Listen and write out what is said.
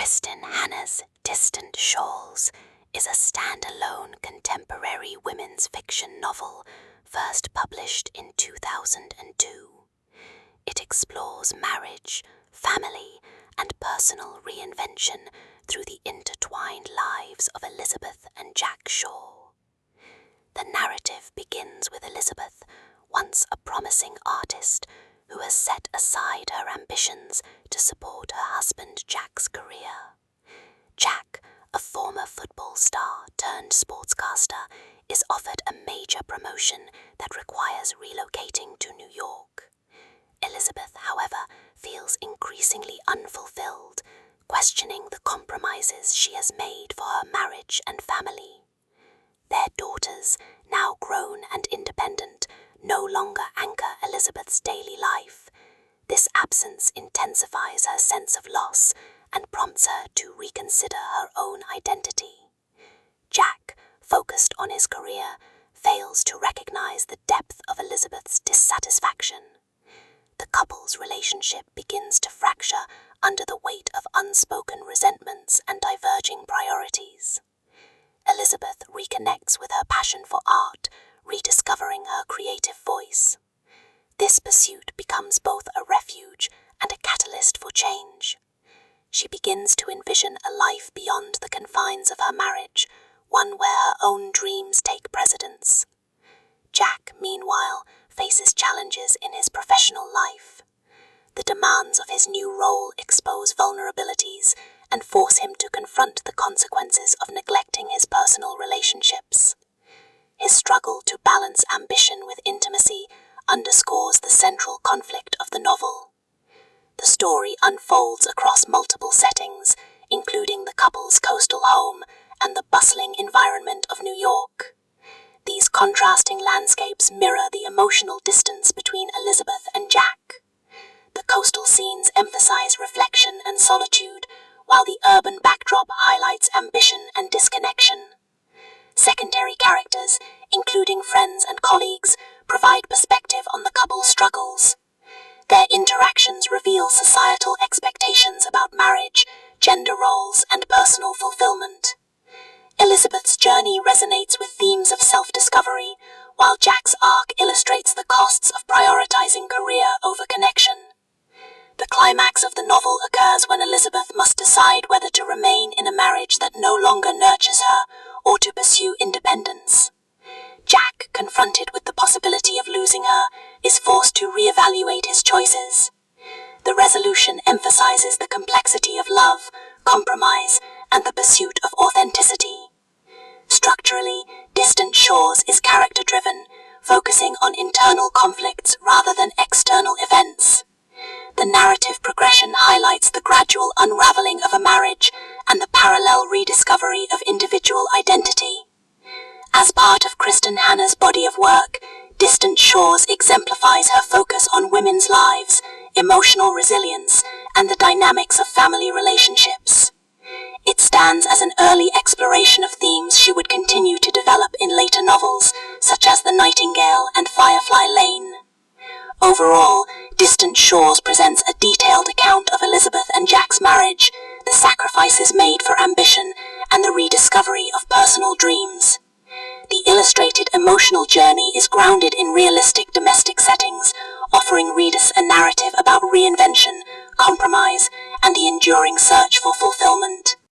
Kristin Hannah's Distant Shores is a standalone contemporary women's fiction novel first published in 2002. It explores marriage, family, and personal reinvention through the intertwined lives of Elizabeth and Jack Shaw. The narrative begins with Elizabeth, once a promising artist, who has set aside her ambitions to support her husband Jack's career. Jack, a former football star turned sportscaster, is offered a major promotion that requires relocating to New York. Elizabeth, however, feels increasingly unfulfilled, questioning the compromises she has made for her marriage and family. Their daughters, now grown and independent, no longer anchor Elizabeth's daily life. This absence intensifies her sense of loss and prompts her to reconsider her own identity. Jack, focused on his career, fails to recognize the depth of Elizabeth's dissatisfaction. The couple's relationship begins to fracture under the weight of unspoken resentments and diverging priorities. Elizabeth reconnects with her passion for art, rediscovering her creative voice. This pursuit becomes both a refuge and a catalyst for change. She begins to envision a life beyond the confines of her marriage, one where her own dreams take precedence. Jack, meanwhile, faces challenges in his professional life. The demands of his new role expose vulnerabilities and force him to confront the consequences of neglecting his personal relationships. His struggle to balance ambition with intimacy underscores the central conflict of the novel. The story unfolds across multiple settings, including the couple's coastal home and the bustling environment of New York. These contrasting landscapes mirror the emotional distance between Elizabeth and Jack. The coastal scenes emphasize reflection and solitude, while the urban backdrop highlights ambition and disconnection. Secondary characters, including friends and colleagues, provide perspective on the couple's struggles. Their interactions reveal societal expectations about marriage, gender roles, and personal fulfillment. Elizabeth's journey resonates with themes of self-discovery, while Jack's arc illustrates the costs of prioritizing career over connection. The climax of the novel occurs when Elizabeth must decide whether to remain in a marriage that no longer nurtures her or to pursue independence. Jack, confronted with the possibility of losing her, is forced to reevaluate his choices. The resolution emphasizes the complexity of love, compromise, and the pursuit of authenticity. Structurally, Distant Shores is character-driven, focusing on internal conflicts rather than external events. The narrative progression highlights the gradual unraveling of a marriage and the parallel rediscovery of individual identity. As part of Kristin Hannah's body of work, Distant Shores exemplifies her focus on women's lives, emotional resilience, and the dynamics of family relationships. It stands as an early exploration of themes she would continue to develop in later novels, such as The Nightingale and Firefly Lane. Overall, Distant Shores presents a detailed account of Elizabeth and Jack's marriage, the sacrifices made for ambition, and the rediscovery of personal dreams. The illustrated emotional journey is grounded in realistic domestic settings, offering readers a narrative about reinvention, compromise, and the enduring search for fulfillment.